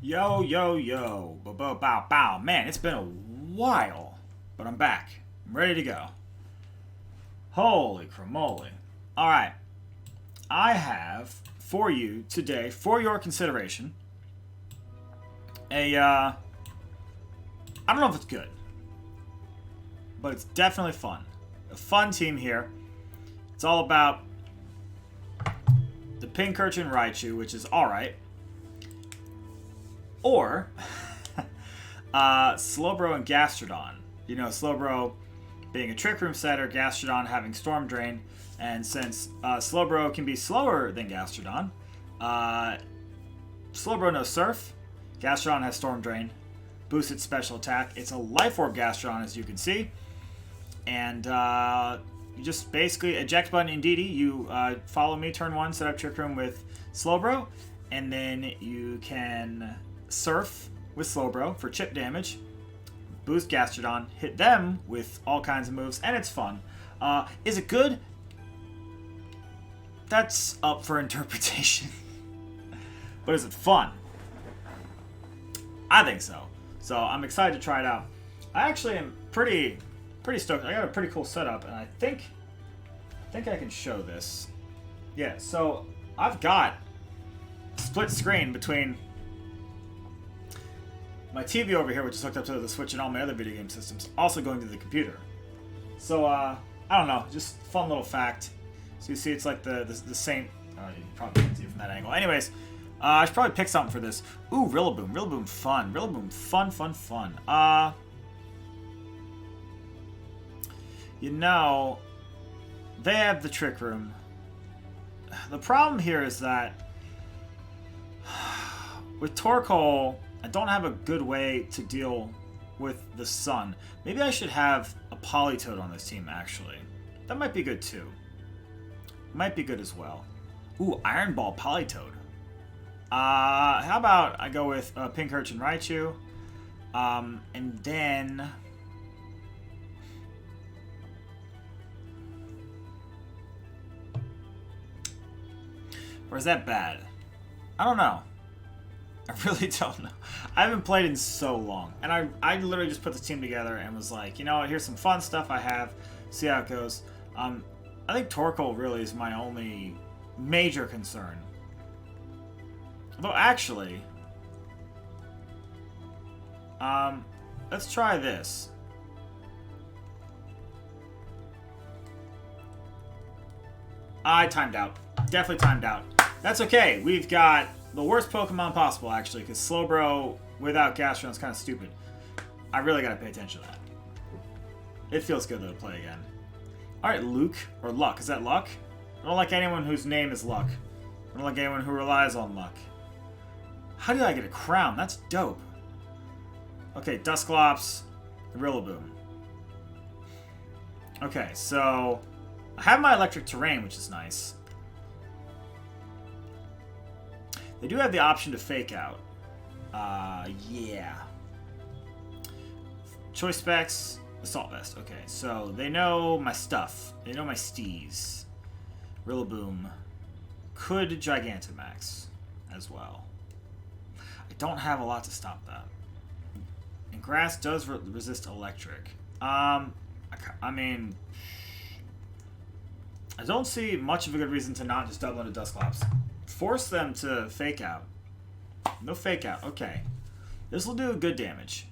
Yo, yo, yo. Bow, bow, bow, bow. Man, it's been a while, but I'm back. I'm ready to go. Holy cramoly. Alright. I have for you today, for your consideration, I don't know if it's good, but it's definitely fun. A fun team here. It's all about the Pincurchin Raichu, which is alright. Or Slowbro and Gastrodon. You know, Slowbro being a Trick Room setter, Gastrodon having Storm Drain, and since Slowbro can be slower than Gastrodon, Slowbro knows Surf, Gastrodon has Storm Drain, boosts its special attack. It's a Life Orb Gastrodon, as you can see, and you just basically eject button Indeedee. You follow me turn 1, set up Trick Room with Slowbro, and then you can Surf with Slowbro for chip damage, boost Gastrodon, hit them with all kinds of moves, and it's fun. Is it good? That's up for interpretation. But is it fun? I think so. So I'm excited to try it out. I actually am pretty stoked. I got a pretty cool setup, and I think I can show this. Yeah, so I've got split screen between my TV over here, which is hooked up to the Switch and all my other video game systems, also going to the computer. So, I don't know, just fun little fact. So you see it's like the same... you probably can't see it from that angle. Anyways, I should probably pick something for this. Ooh, Rillaboom. Rillaboom fun. Rillaboom fun. You know, they have the Trick Room. The problem here is that with Torkoal, I don't have a good way to deal with the Sun. Maybe I should have a Politoed on this team, actually. That might be good, too. Might be good as well. Ooh, Iron Ball Politoed. How about I go with Pincurchin Raichu, and then... Or is that bad? I don't know. I really don't know. I haven't played in so long. And I literally just put the team together and was like, you know what, here's some fun stuff I have. See how it goes. I think Torkoal really is my only major concern. Although, actually... let's try this. I timed out. Definitely timed out. That's okay. We've got the worst Pokemon possible, actually, because Slowbro without Gastrodon is kind of stupid. I really got to pay attention to that. It feels good, though, to play again. Alright, Luke. Or Luck. Is that Luck? I don't like anyone whose name is Luck. I don't like anyone who relies on luck. How did I get a crown? That's dope. Okay, Dusclops, Rillaboom. Okay, so... I have my Electric Terrain, which is nice. They do have the option to Fake Out. Yeah. Choice Specs, Assault Vest. Okay, so they know my stuff. They know my steez. Rillaboom could Gigantamax as well. I don't have a lot to stop that. And Grass does resist Electric. I mean... I don't see much of a good reason to not just double into Dusclops. Force them to Fake Out. No Fake Out. Okay. This will do good damage.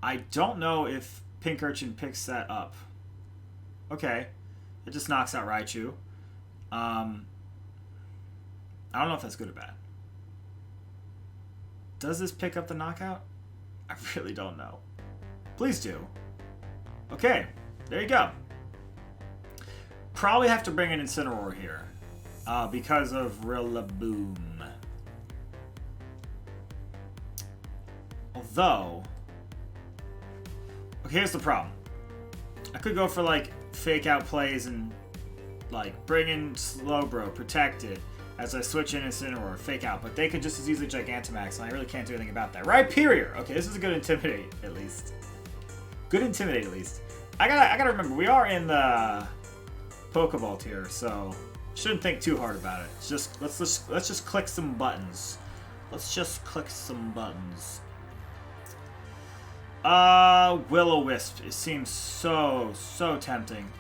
I don't know if Pincurchin picks that up. Okay. It just knocks out Raichu. I don't know if that's good or bad. Does this pick up the knockout? I really don't know. Please do. Okay. There you go. Probably have to bring an Incineroar here. Because of Rillaboom. Although... Okay, here's the problem. I could go for, like, Fake Out plays and, like, bring in Slowbro, protect it, as I switch in Incineroar, Fake Out. But they could just as easily Gigantamax, and I really can't do anything about that. Rhyperior! Okay, this is a good Intimidate, at least. Good Intimidate, at least. I gotta remember, we are in the Pokeball tier, so... Shouldn't think too hard about it. It's just let's just click some buttons. Let's just click some buttons. Will-O-Wisp. It seems so tempting.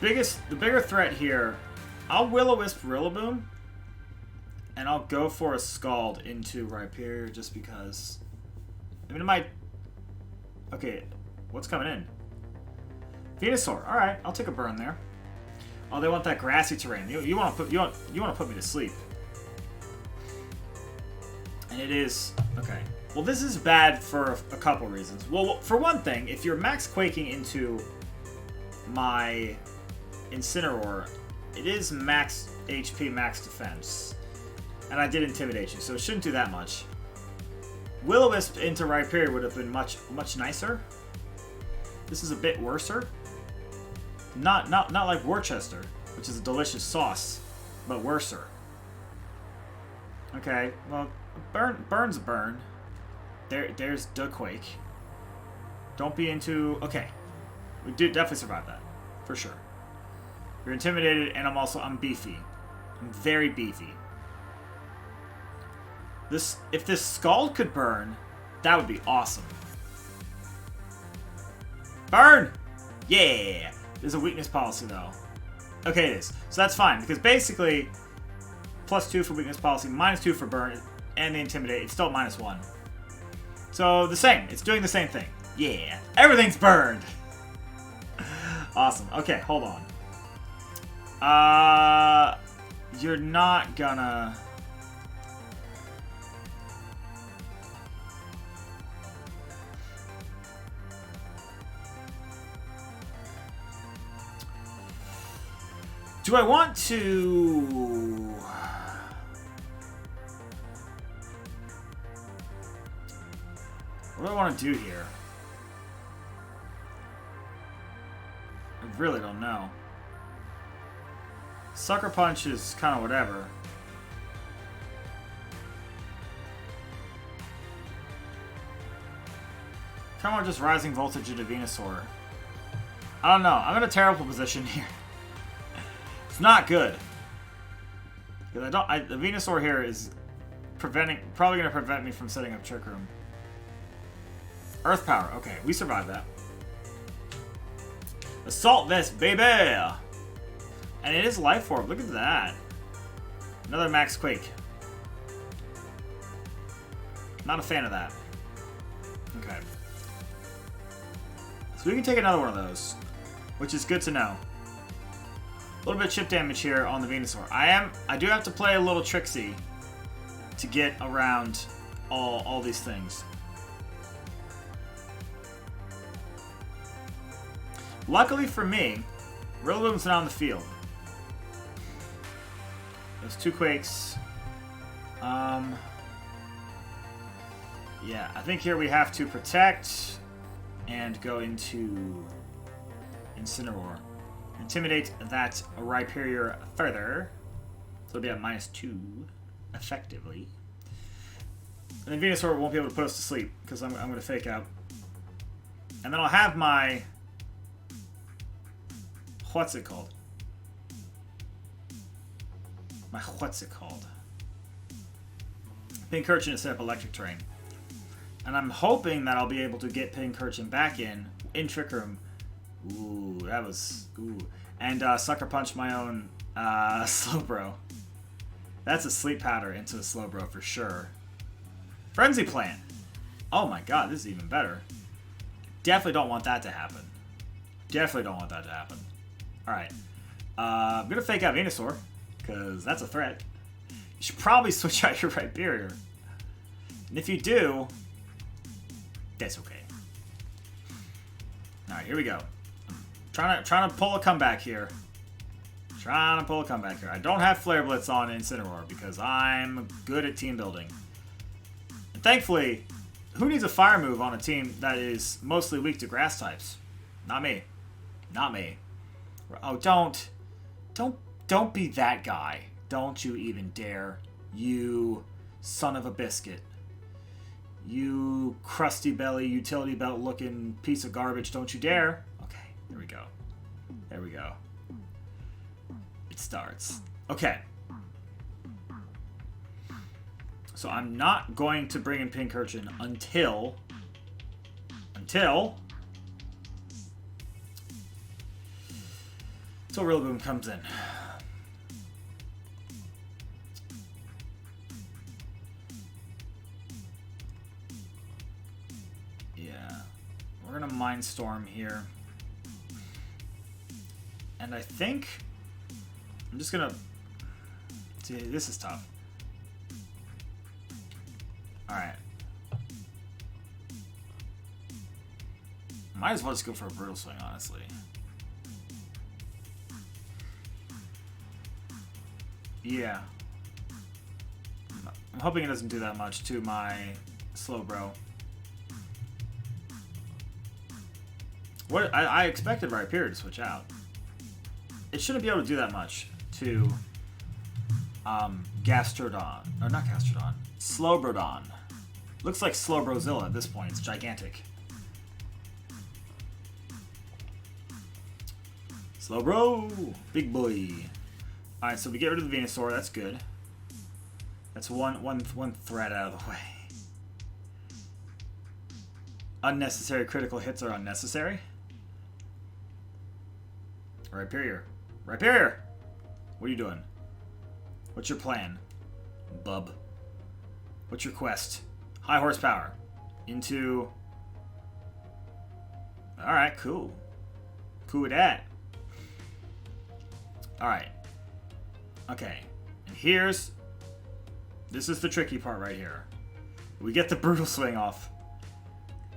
The bigger threat here, I'll Will-O-Wisp Rillaboom, and I'll go for a Scald into Rhyperior just because. I mean, it might. Okay, what's coming in? Venusaur. All right, I'll take a burn there. Oh, they want that grassy terrain. You want to put me to sleep. And it is okay. Well, this is bad for a couple reasons. Well, for one thing, if you're max quaking into my Incineroar, it is max HP, max defense. And I did intimidate you, so it shouldn't do that much. Will-O-Wisp into Rhyperior would have been much nicer. This is a bit worser. Not like Worcester, which is a delicious sauce, but worser. Okay, well, burn's a burn. There's the Quake. Don't be into. Okay, we do definitely survive that, for sure. You're intimidated, and I'm beefy. I'm very beefy. If this Scald could burn, that would be awesome. Burn! Yeah! There's a weakness policy, though. Okay, it is. So that's fine, because basically, +2 for weakness policy, -2 for burn, and the intimidate, it's still -1. So, the same. It's doing the same thing. Yeah. Everything's burned! Awesome. Okay, hold on. You're not gonna... Do I want to... What do I want to do here? I really don't know. Sucker Punch is kind of whatever. Kind of just Rising Voltage into Venusaur. I don't know. I'm in a terrible position here. It's not good. Because the Venusaur here is probably going to prevent me from setting up Trick Room. Earth Power. Okay, we survived that. Assault Vest, baby! And it is Life Orb. Look at that. Another Max Quake. Not a fan of that. Okay. So we can take another one of those, which is good to know. A little bit of chip damage here on the Venusaur. I do have to play a little tricksy to get around all these things. Luckily for me, Rillaboom's not on the field. There's 2 Quakes. Yeah, I think here we have to protect and go into Incineroar. Intimidate that Rhyperior further. So it'll be at -2, effectively. And then Venusaur won't be able to put us to sleep, because I'm going to fake out. And then I'll have my... What's it called? Pincurchin to set up Electric Terrain. And I'm hoping that I'll be able to get Pincurchin back in Trick Room. Ooh, that was... Ooh. And Sucker Punch my own Slowbro. That's a Sleep Powder into a Slowbro for sure. Frenzy Plant. Oh my god, this is even better. Definitely don't want that to happen. Definitely don't want that to happen. Alright. I'm going to fake out Venusaur, because that's a threat. You should probably switch out your Rhyperior. And if you do, that's okay. Alright, here we go. Trying to pull a comeback here. I don't have Flare Blitz on Incineroar because I'm good at team building. And thankfully, who needs a fire move on a team that is mostly weak to grass types? Not me. Not me. Oh, don't be that guy. Don't you even dare. You son of a biscuit. You crusty belly, utility belt looking piece of garbage. Don't you dare. Okay. Here we go. There we go. It starts. Okay. So I'm not going to bring in Pink Urchin until Rillaboom comes in. Yeah. We're gonna Mindstorm here. And I think I'm just gonna see, this is tough. Alright. Might as well just go for a Brutal Swing, honestly. Yeah. I'm hoping it doesn't do that much to my Slowbro. What I expected Rhyperior to switch out. It shouldn't be able to do that much to Gastrodon. Or not Gastrodon. Slowbrodon. Looks like Slowbrozilla at this point. It's gigantic. Slowbro! Big boy. Alright, so we get rid of the Venusaur. That's good. That's one threat out of the way. Unnecessary critical hits are unnecessary. Rhyperior. Rhyperior! What are you doing? What's your plan, bub? What's your quest? High horsepower. Into... Alright, cool. Cool with that. Alright. Okay. And here's... This is the tricky part right here. We get the Brutal Swing off.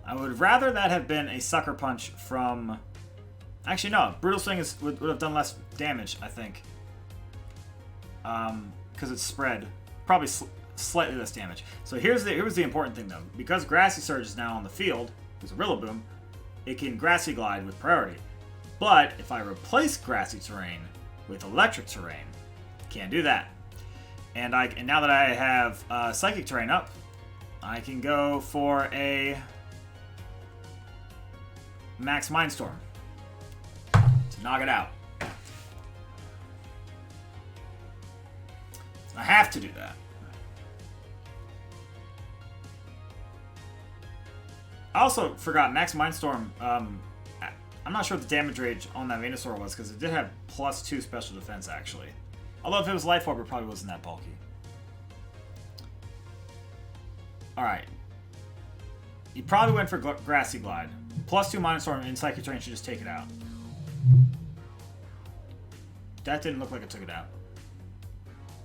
I would rather that have been a Sucker Punch from... Actually, no. Brutal Swing would have done less damage, I think. Because it's spread. Probably slightly less damage. So here's the important thing, though. Because Grassy Surge is now on the field, with a Rillaboom, it can Grassy Glide with priority. But if I replace Grassy Terrain with Electric Terrain, can't do that. And now that I have Psychic Terrain up, I can go for a Max Mindstorm to knock it out. I have to do that. I also forgot Max Mindstorm. I'm not sure what the damage range on that Venusaur was because it did have +2 special defense actually. Although if it was Life Orb, it probably wasn't that bulky. Alright. He probably went for Grassy Glide. +2 Mindstorm and Psychic Terrain should just take it out. That didn't look like it took it out.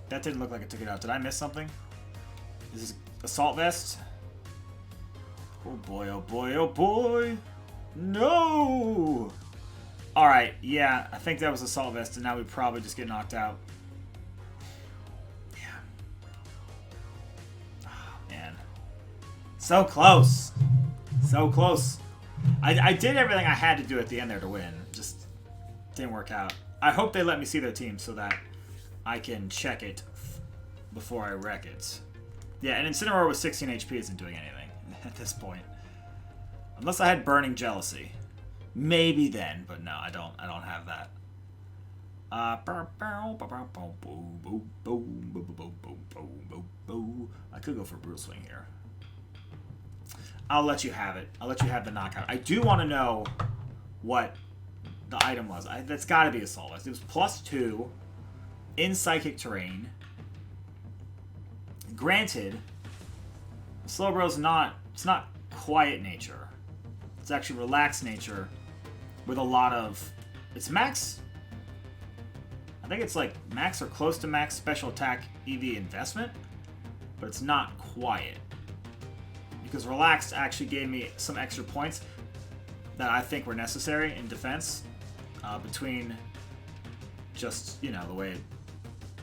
That didn't look like it took it out. Did I miss something? Is this Assault Vest? Oh boy, oh boy, oh boy! No! Alright, yeah, I think that was Assault Vest, and now we probably just get knocked out. Yeah. Oh, man. So close! So close. I did everything I had to do at the end there to win. Just didn't work out. I hope they let me see their team so that I can check it before I wreck it. Yeah, and Incineroar with 16 HP isn't doing anything at this point. Unless I had Burning Jealousy. Maybe then, but no, I don't have that. I could go for Brutal Swing here. I'll let you have it. I'll let you have the knockout. I do want to know what the item was. That's got to be Assault Vest. It was +2 in Psychic Terrain. Granted, Slowbro's not... It's not Quiet Nature. It's actually Relaxed Nature with a lot of... It's max... I think it's like max or close to max Special Attack EV investment, but it's not Quiet. Because Relaxed actually gave me some extra points that I think were necessary in defense between just, you know, the way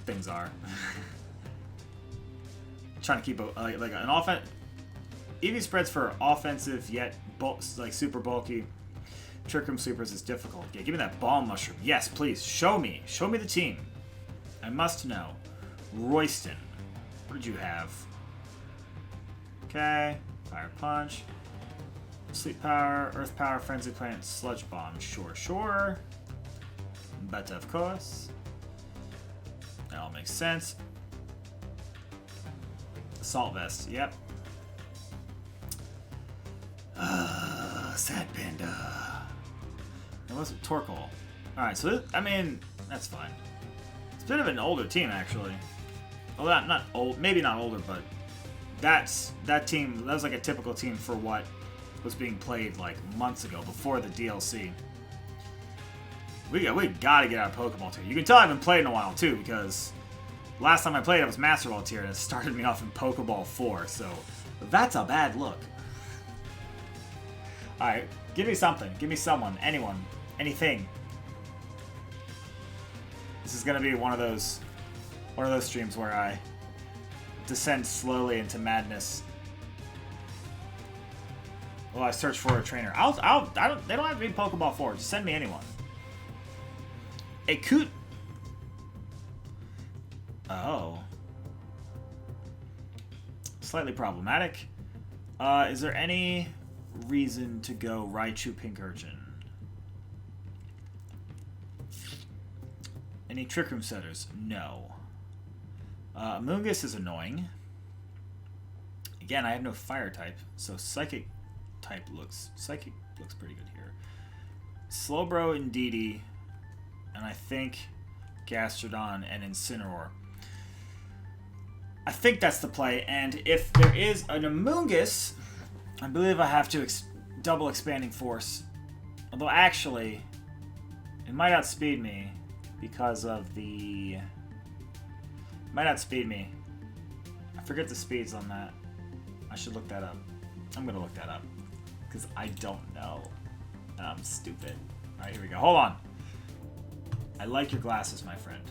things are. Trying to keep like an offense. EV spreads for offensive yet like super bulky. Trick Room Sweepers is difficult. Yeah, give me that Ball Mushroom. Yes, please. Show me. Show me the team. I must know. Royston. What did you have? Okay. Fire Punch. Sleep Power, Earth Power, Frenzy Plant, Sludge Bomb. Sure, sure. But of course. That all makes sense. Assault Vest, yep. Sad Panda. It wasn't Torkoal. Alright, so this, I mean, that's fine. It's a bit of an older team, actually. Well, not old, maybe not older, but that team, that was like a typical team for what was being played like months ago, before the DLC. We gotta get out of Pokeball tier. You can tell I haven't played in a while, too, because last time I played it was Master Ball tier, and it started me off in Pokeball 4, so that's a bad look. Alright, give me something. Give me someone. Anyone. Anything. This is gonna be one of those streams where I descend slowly into madness. Well, I search for a trainer. They don't have to be Pokeball 4. Just send me anyone. A coot. Oh. Slightly problematic. Is there any reason to go Raichu Pink Urchin? Any Trick Room setters? No. Amoonguss is annoying. Again, I have no fire type, so Psychic looks pretty good here. Slowbro and Indeedee, and I think Gastrodon and Incineroar. I think that's the play, and if there is an Amoonguss, I believe I have to double Expanding Force. Although actually, it might outspeed me because of the... It might outspeed me. I forget the speeds on that. I should look that up. I'm gonna look that up because I don't know. I'm stupid. Alright, here we go. Hold on. I like your glasses, my friend.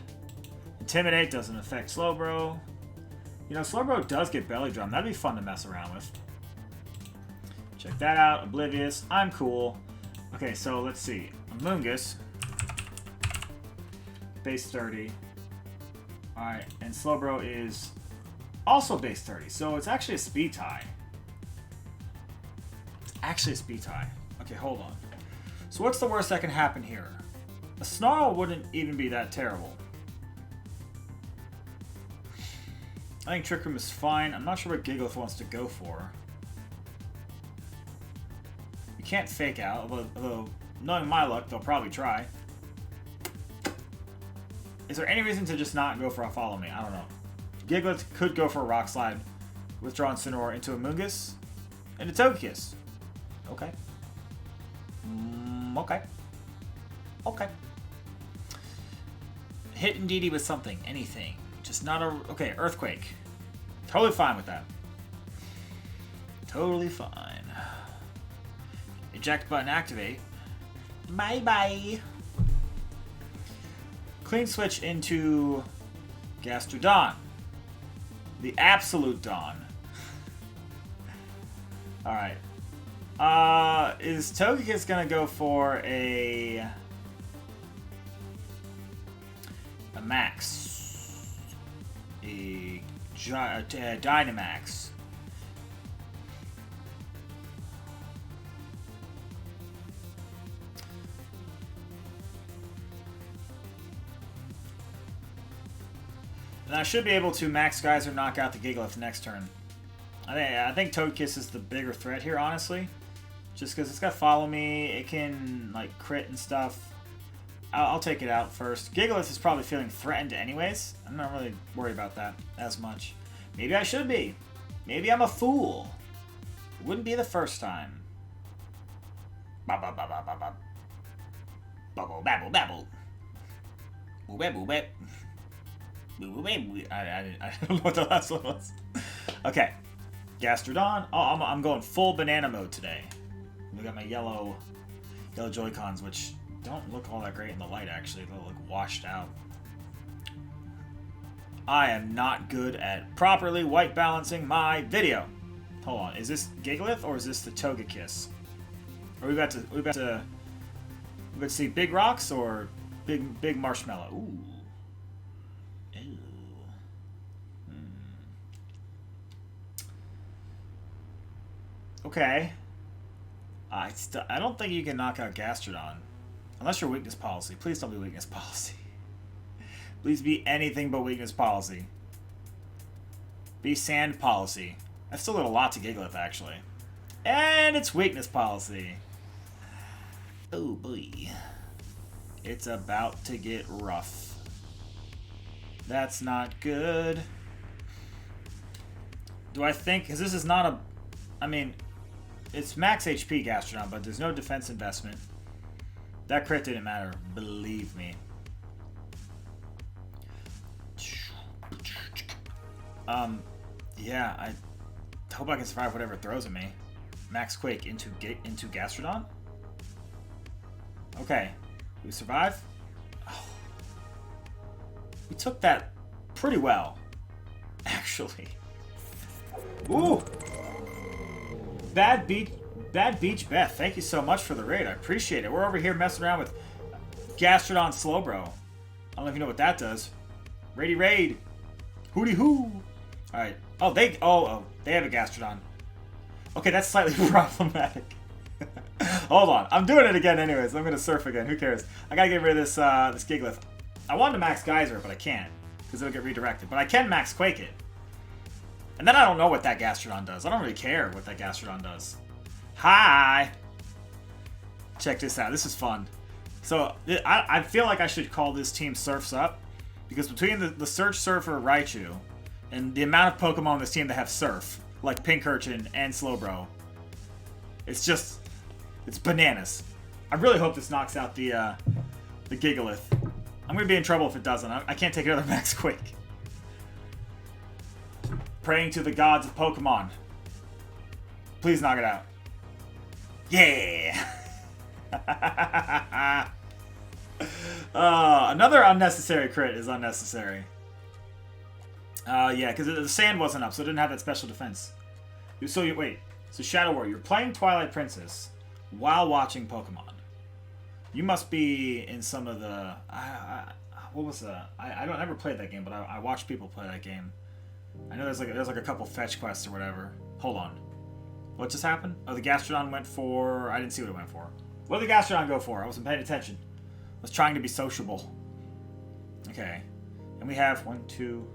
Intimidate doesn't affect Slowbro. You know, Slowbro does get Belly Drum. That'd be fun to mess around with. Check that out. Oblivious. I'm cool. Okay, so let's see. Amoonguss. Base 30. Alright, and Slowbro is also base 30. So it's actually a speed tie. It's actually a speed tie. Okay, hold on. So what's the worst that can happen here? A Snarl wouldn't even be that terrible. I think Trick Room is fine. I'm not sure what Gigalith wants to go for. You can't fake out, although knowing my luck, they'll probably try. Is there any reason to just not go for a Follow Me? I don't know. Gigalith could go for a Rock Slide, withdraw Incineroar into Amoonguss, and a Togekiss. Okay. Okay. Okay. Hit Indeedee with something, anything. Just not a... Okay, Earthquake. Totally fine with that. Totally fine. Eject button activate. Bye-bye. Clean switch into Gastrodon. The absolute Dawn. Alright. Is Togekiss gonna go for a Max? A Dynamax? And I should be able to Max Geyser knock out the Gigalith next turn. I think Togekiss is the bigger threat here, honestly. Just because it's got Follow Me, it can like crit and stuff. I'll take it out first. Gigalith is probably feeling threatened anyways. I'm not really worried about that as much. Maybe I should be. Maybe I'm a fool. It wouldn't be the first time. Bubble, bubble, bubble. Bubble, babble, babble. Boop, boop, boop. I don't know what the last one was. Okay. Gastrodon. Oh, I'm going full banana mode today. We got my yellow Joy-Cons, which don't look all that great in the light, actually. They look washed out. I am not good at properly white balancing my video. Hold on. Is this Gigalith or is this the Togekiss? Are we about to see big rocks or big marshmallow? Ooh. Okay. I don't think you can knock out Gastrodon. Unless you're weakness policy. Please don't be weakness policy. Please be anything but weakness policy. Be sand policy. That's still a lot to Gigalith, actually. And it's weakness policy. Oh boy. It's about to get rough. That's not good. Do I think... Because this is not a... I mean, it's max HP Gastrodon, but there's no defense investment. That crit didn't matter, believe me. Yeah, I hope I can survive whatever it throws at me. Max Quake into Gastrodon? Okay, we survive? Oh. We took that pretty well, actually. Ooh! Bad Beach Beth, thank you so much for the raid. I appreciate it. We're over here messing around with Gastrodon Slowbro. I don't know if you know what that does. Raidy raid. Hooty hoo. Alright. Oh, they have a Gastrodon. Okay, that's slightly problematic. Hold on. I'm doing it again anyways. I'm gonna surf again. Who cares? I gotta get rid of this this Gigalith. I wanted to max Geyser, but I can't. Because it'll get redirected. But I can max Quake it. And then I don't know what that Gastrodon does. I don't really care what that Gastrodon does. Hi! Check this out. This is fun. So, I feel like I should call this team Surfs Up. Because between the Surge Surfer Raichu and the amount of Pokemon on this team that have Surf, like Pincurchin and Slowbro, it's bananas. I really hope this knocks out the Gigalith. I'm going to be in trouble if it doesn't. I can't take another Max Quake. Praying to the gods of Pokemon. Please knock it out. Yeah! Another unnecessary crit is unnecessary. Yeah, because the sand wasn't up, so it didn't have that special defense. Wait. So Shadow Warrior, you're playing Twilight Princess while watching Pokemon. You must be in some of the... what was that? I don't ever played that game, but I watched people play that game. I know there's like a couple fetch quests or whatever. Hold on. What just happened? Oh, the Gastrodon went for... I didn't see what it went for. What did the Gastrodon go for? I wasn't paying attention. I was trying to be sociable. Okay. And we have 1, 2...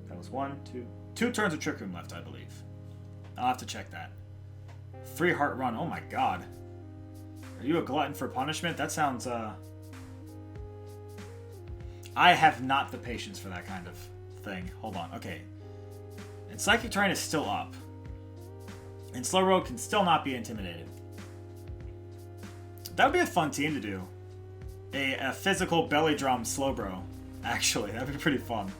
That was 1, 2... 2 turns of Trick Room left, I believe. I'll have to check that. 3 Heart Run. Oh my god. Are you a glutton for punishment? That sounds, I have not the patience for that kind of thing. Hold on. Okay. And Psychic Terrain is still up. And Slowbro can still not be intimidated. That would be a fun team to do. A physical belly drum Slowbro. Actually, that would be pretty fun.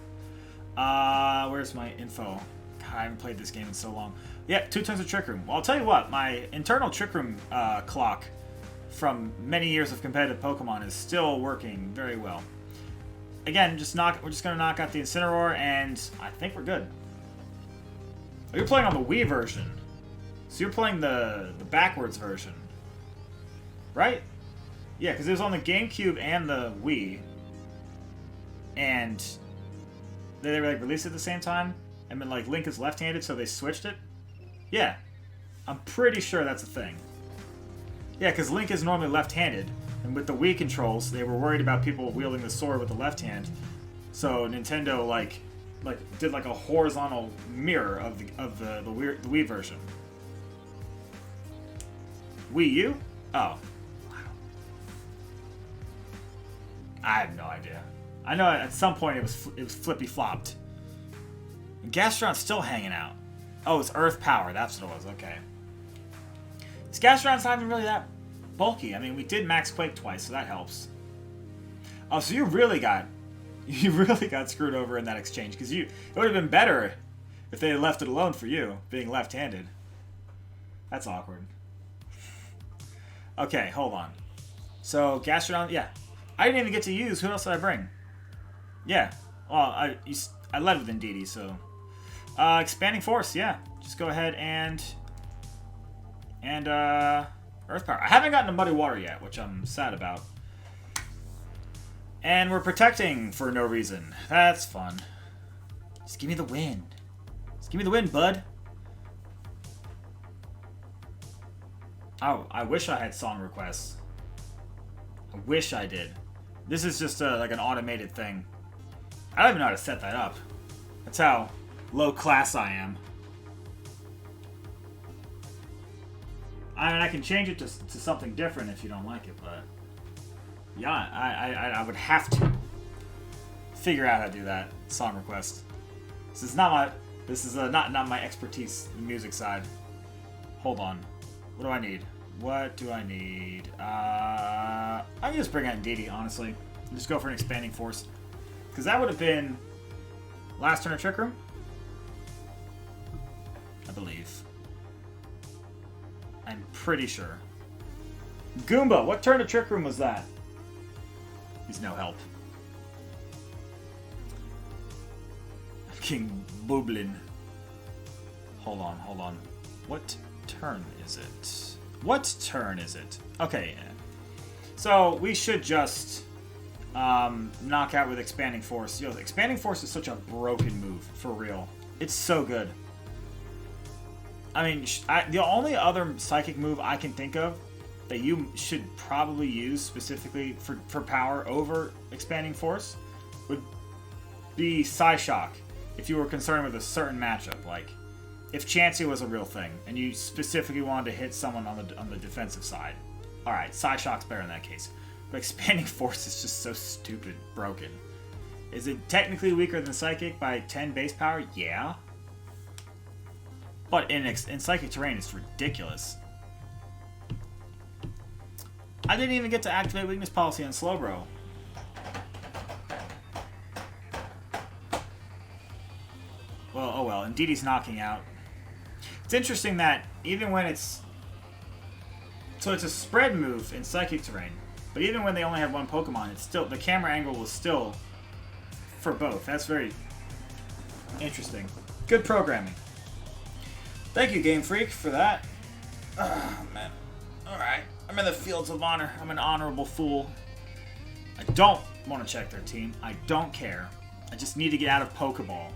Where's my info? God, I haven't played this game in so long. Yeah, 2 turns of Trick Room. Well, I'll tell you what. My internal Trick Room clock from many years of competitive Pokemon is still working very well. Again, we're just going to knock out the Incineroar, and I think we're good. Oh, you're playing on the Wii version. So you're playing the backwards version. Right? Yeah, because it was on the GameCube and the Wii. And they like released it at the same time. And then like Link is left-handed, so they switched it. Yeah. I'm pretty sure that's a thing. Yeah, because Link is normally left-handed. And with the Wii controls, they were worried about people wielding the sword with the left hand. So Nintendo did like a horizontal mirror of the Wii version. Wii U? Oh. I have no idea. I know at some point it was flippy flopped. And Gastrodon's still hanging out. Oh, it's Earth Power. That's what it was. Okay. This Gastrodon's not even really that bulky. I mean, we did Max Quake twice, so that helps. Oh, so you really got screwed over in that exchange, because it would have been better if they had left it alone for you, being left-handed. That's awkward. Okay, hold on. So Gastrodon, yeah, I didn't even get to use. Who else did I bring? Yeah, well, I led with Indeedee, so Expanding Force, yeah. Just go ahead and Earth Power. I haven't gotten to Muddy Water yet, which I'm sad about. And we're protecting for no reason. That's fun. Just give me the wind. Just give me the wind, bud. Oh, I wish I had song requests. I wish I did. This is just like an automated thing. I don't even know how to set that up. That's how low class I am. I mean, I can change it to something different if you don't like it, but yeah, I would have to figure out how to do that song request. This is not my expertise, the music side. Hold on, what do I need? What do I need? I can just bring out Ndidi, honestly, and just go for an expanding force, because that would have been last turn of Trick Room, I believe. I'm pretty sure. Goomba, what turn of Trick Room was that? He's no help. King Bublin. Hold on. What turn is it? What turn is it? Okay, so we should just knock out with Expanding Force. Yo, Expanding Force is such a broken move, for real. It's so good. I mean, the only other psychic move I can think of that you should probably use specifically for power over Expanding Force would be Psyshock, if you were concerned with a certain matchup. Like, if Chansey was a real thing, and you specifically wanted to hit someone on the defensive side. Alright, Psyshock's better in that case. But Expanding Force is just so stupid broken. Is it technically weaker than Psychic by 10 base power? Yeah. But in Psychic Terrain, it's ridiculous. I didn't even get to activate Weakness Policy on Slowbro. Well, oh well. Ndidi's knocking out. It's interesting that even when it's... So it's a spread move in Psychic Terrain. But even when they only have one Pokemon, it's still... The camera angle was still for both. That's very interesting. Good programming. Thank you, Game Freak, for that. Oh, man. Alright. I'm in the Fields of Honor. I'm an honorable fool. I don't want to check their team. I don't care. I just need to get out of Pokeball.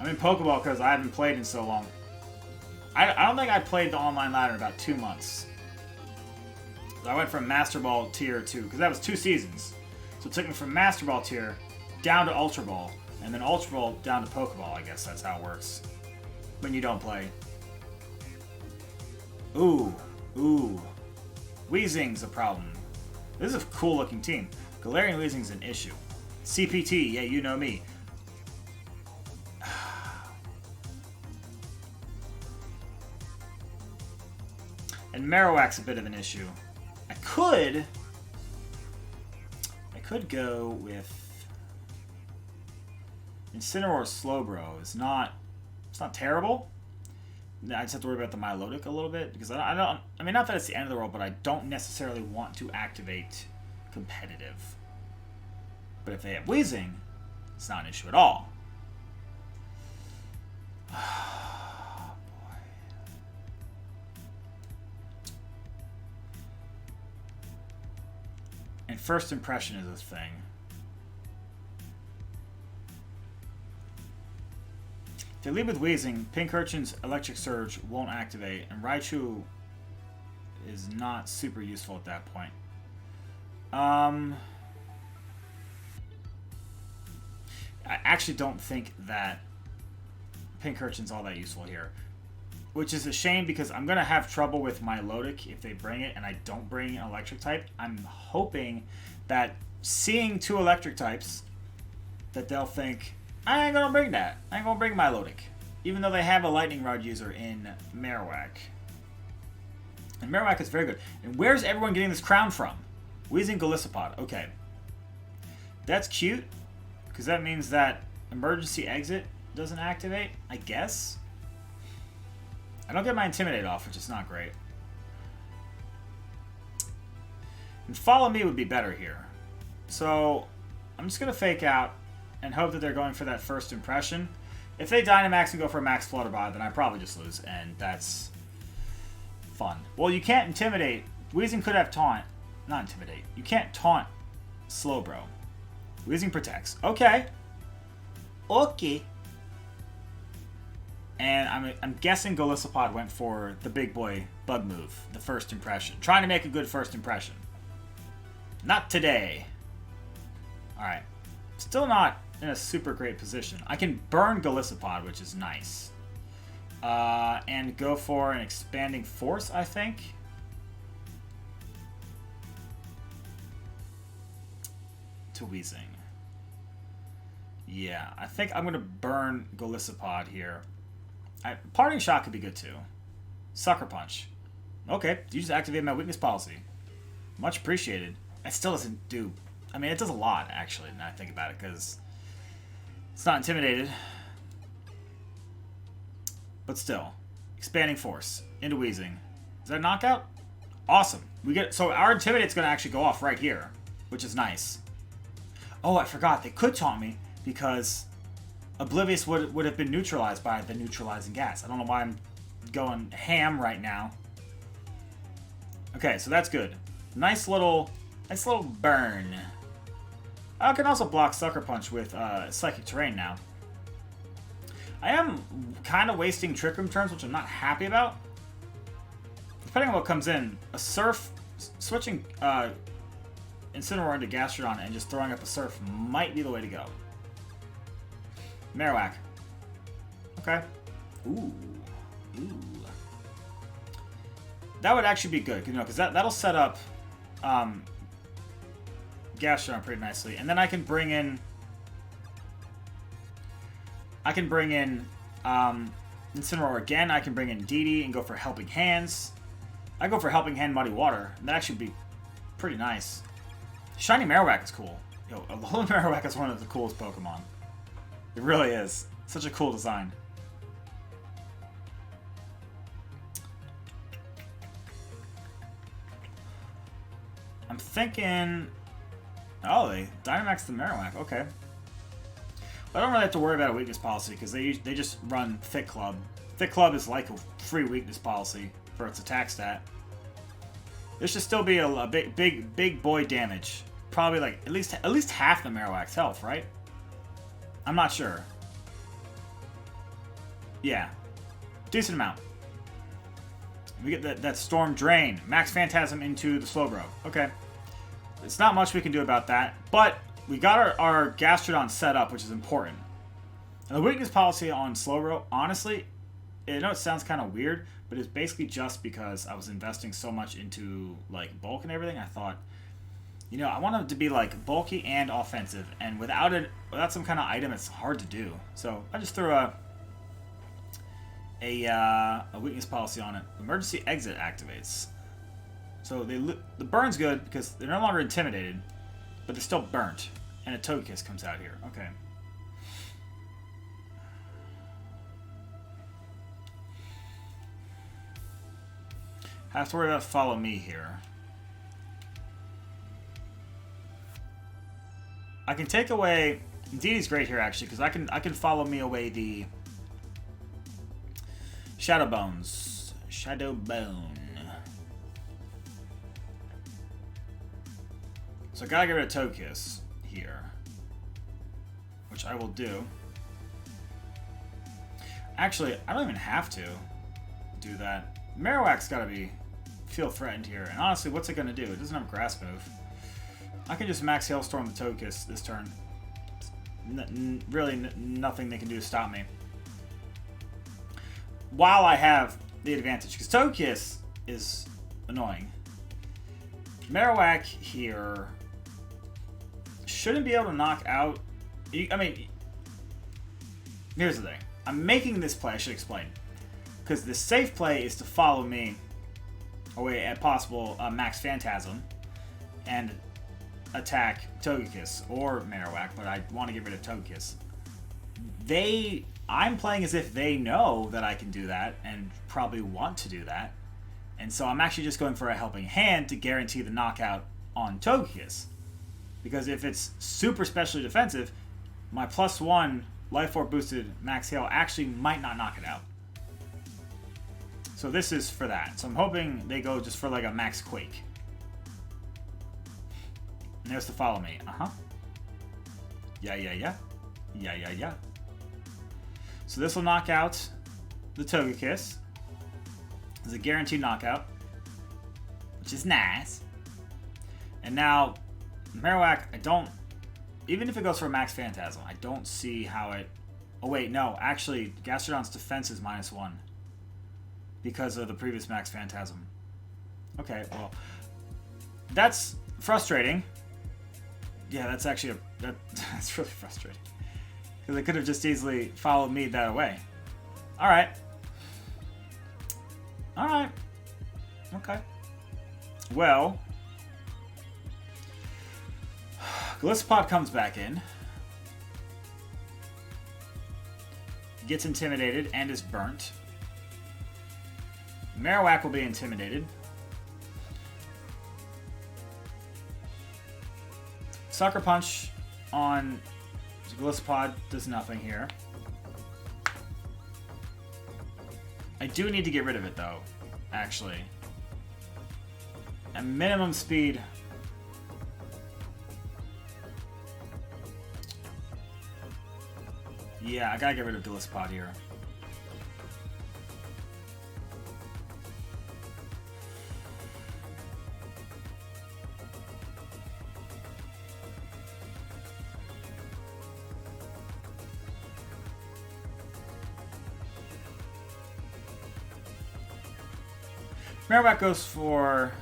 I'm in Pokeball because I haven't played in so long. I don't think I played the online ladder in about 2 months. I went from Master Ball Tier 2, because that was 2 seasons. So it took me from Master Ball Tier down to Ultra Ball, and then Ultra Ball down to Pokeball. I guess that's how it works when you don't play. Ooh. Weezing's a problem. This is a cool looking team. Galarian Weezing's an issue. CPT, yeah, you know me. And Marowak's a bit of an issue. I could go with Incineroar Slowbro. It's not terrible. I just have to worry about the Milotic a little bit because I mean, not that it's the end of the world, but I don't necessarily want to activate competitive. But if they have Weezing, it's not an issue at all. Oh, boy. And first impression is a thing. If they lead with Weezing, Pincurchin's Electric Surge won't activate, and Raichu is not super useful at that point. I actually don't think that Pincurchin's all that useful here. Which is a shame because I'm going to have trouble with Milotic if they bring it and I don't bring an electric type. I'm hoping that seeing 2 electric types, that they'll think, I ain't going to bring that. I ain't going to bring Milotic. Even though they have a Lightning Rod user in Marowak. And Marowak is very good. And where's everyone getting this crown from? Weezing Golisopod. Okay. That's cute. Because that means that Emergency Exit doesn't activate, I guess. I don't get my Intimidate off, which is not great. And Follow Me would be better here. So, I'm just going to fake out and hope that they're going for that first impression. If they Dynamax and go for a Max Flutterby, then I probably just lose, and that's fun. Well, you can't Intimidate. Weezing could have Taunt. Not Intimidate. You can't Taunt Slowbro. Weezing protects. Okay. Okay. And I'm guessing Golisopod went for the big boy bug move, the first impression. Trying to make a good first impression. Not today. Alright. Still not in a super great position. I can burn Golisopod, which is nice. And go for an expanding force, I think. To Weezing. Yeah, I think I'm going to burn Golisopod here. Parting Shot could be good too. Sucker Punch. Okay, you just activated my weakness policy. Much appreciated. It still doesn't do... I mean, it does a lot, actually, now I think about it, because it's not intimidated. But still. Expanding Force. Into Weezing. Is that a knockout? Awesome. So our Intimidate's going to actually go off right here, which is nice. Oh, I forgot. They could taunt me, because Oblivious would have been neutralized by the neutralizing gas. I don't know why I'm going ham right now. Okay, so that's good. Nice little burn. I can also block Sucker Punch with Psychic Terrain now. I am kind of wasting Trick Room turns, which I'm not happy about. Depending on what comes in, a Surf, switching Incineroar into Gastrodon and just throwing up a Surf might be the way to go. Marowak. Okay. Ooh. That would actually be good, because that'll set up Gastrodon pretty nicely, and then I can bring in Incineroar again. I can bring in DD and go for Helping Hands. I go for Helping Hand Muddy Water, and that actually would be pretty nice. Shiny Marowak is cool. Yo, Alolan Marowak is one of the coolest Pokemon. It really is. Such a cool design. I'm thinking... Oh, they Dynamax the Marowak. Okay. I don't really have to worry about a weakness policy, because they just run Thick Club. Thick Club is like a free weakness policy for its attack stat. There should still be a big boy damage. Probably like at least half the Marowak's health, right? I'm not sure. Yeah. Decent amount. We get that Storm Drain. Max Phantasm into the Slowbro. Okay. It's not much we can do about that. But we got our Gastrodon set up, which is important. And the weakness policy on Slowbro, honestly, I know it sounds kind of weird, but it's basically just because I was investing so much into like bulk and everything. I thought, I want it to be like bulky and offensive, and without some kind of item, it's hard to do. So I just threw a weakness policy on it. Emergency Exit activates. So the burn's good because they're no longer intimidated, but they're still burnt, and a Togekiss comes out here. Okay. Have to worry about Follow Me here. I can take away... DD's great here, actually, because I can Follow Me away the... Shadow Bones. Shadow Bone. So I gotta get rid of Togekiss here. Which I will do. Actually, I don't even have to do that. Marowak's gotta feel threatened here. And honestly, what's it gonna do? It doesn't have a Grass move. I can just Max Hailstorm the Togekiss this turn. Really nothing they can do to stop me. While I have the advantage. Because Togekiss is annoying. Marowak here shouldn't be able to knock out... I mean, here's the thing. I'm making this play, I should explain. Because the safe play is to Follow Me away at possible Max Phantasm and attack Togekiss or Marowak, but I want to get rid of Togekiss. I'm playing as if they know that I can do that and probably want to do that. And so I'm actually just going for a Helping Hand to guarantee the knockout on Togekiss. Because if it's super specially defensive, my +1 Life Orb boosted Max Hail actually might not knock it out. So this is for that. So I'm hoping they go just for like a Max Quake. And there's the Follow Me. Uh-huh. Yeah. So this will knock out the Togekiss. It's a guaranteed knockout, which is nice. And now, Marowak, I don't... Even if it goes for a Max Phantasm, I don't see how it... Oh, wait, no. Actually, Gastrodon's defense is -1 because of the previous Max Phantasm. Okay, well, that's frustrating. Yeah, that's actually that's really frustrating. Because it could have just easily followed me that way. Alright. Alright. Okay. Well, Gliscod comes back in. Gets intimidated and is burnt. Marowak will be intimidated. Sucker Punch on Gliscod does nothing here. I do need to get rid of it though, actually. At minimum speed. Yeah, I gotta get rid of Gliscod here. Marowak goes for...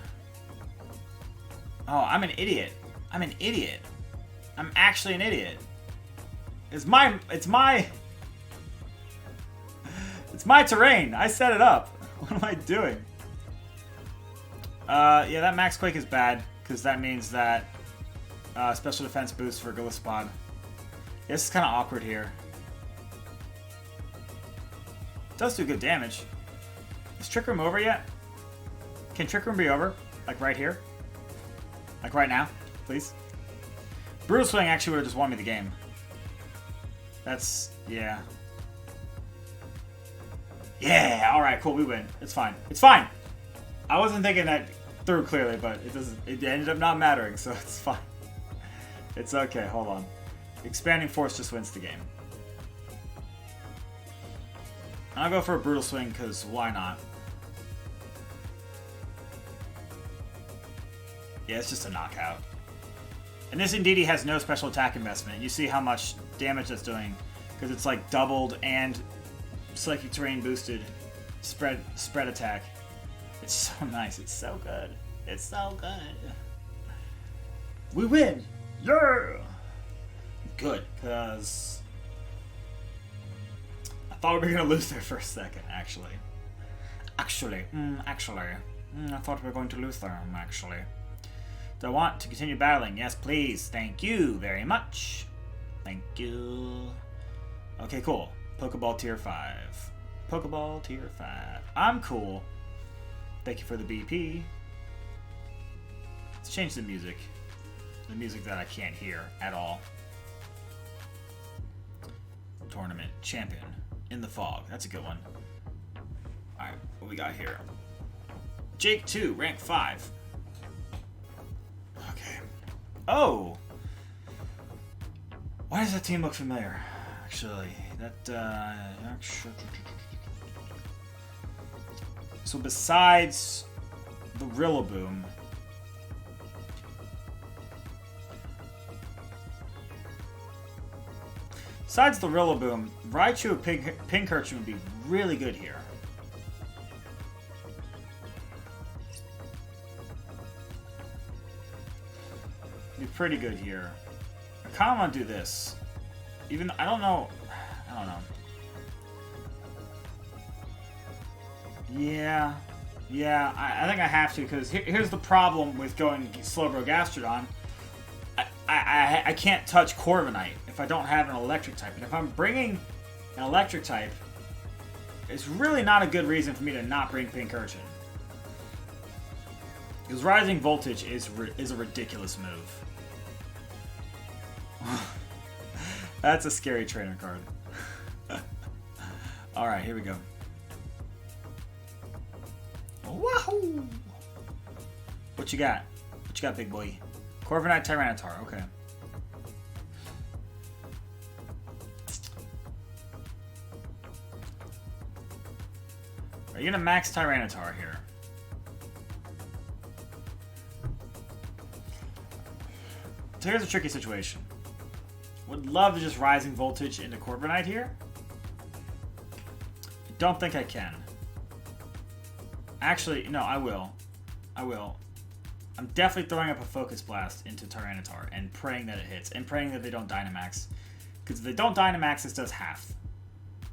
Oh, I'm an idiot. I'm an idiot. I'm actually an idiot. It's my terrain. I set it up. What am I doing? Yeah, that Max Quake is bad because that means that special defense boost for Gliscod. This is kind of awkward here. It does do good damage. Is Trick Room over yet? Can Trick Room be over? Like right here? Like right now? Please? Brutal Swing actually would have just won me the game. That's... yeah. Yeah! Alright, cool, we win. It's fine. It's fine! I wasn't thinking that through clearly, but it ended up not mattering, so it's fine. It's okay, hold on. Expanding Force just wins the game. I'll go for a Brutal Swing, because why not? Yeah, it's just a knockout. And this Indeedee has no special attack investment. You see how much damage that's doing, because it's like doubled and Psychic Terrain boosted spread attack. It's so nice. It's so good. It's so good. We win! Yeah! Good, because I thought we were going to lose there for a second, actually. I thought we were going to lose there, actually. Do I want to continue battling? Yes, please. Thank you very much. Thank you. Okay, cool. Pokeball Tier 5. Pokeball Tier 5. I'm cool. Thank you for the BP. Let's change the music. The music that I can't hear at all. Tournament Champion. In the Fog. That's a good one. Alright, what we got here? Jake 2, rank 5. Okay. Oh! Why does that team look familiar? Actually, so besides the Rillaboom, Raichu of Pincurchin would be really good here. Be pretty good here. I kind of want to do this. Even I don't know. Yeah, I think I have to, because here's the problem with going Slowbro Gastrodon. I can't touch Corviknight if I don't have an electric type. And if I'm bringing an electric type, it's really not a good reason for me to not bring Pincurchin. Because Rising Voltage is a ridiculous move. That's a scary trainer card. Alright, here we go. Wahoo! What you got? What you got, big boy? Corviknight Tyranitar, okay. Are you gonna max Tyranitar here? So here's a tricky situation. Would love to just Rising Voltage into Corviknight here. I don't think I can. Actually, no, I will. I will. I'm definitely throwing up a Focus Blast into Tyranitar and praying that it hits. And praying that they don't Dynamax. Because if they don't Dynamax, this does half.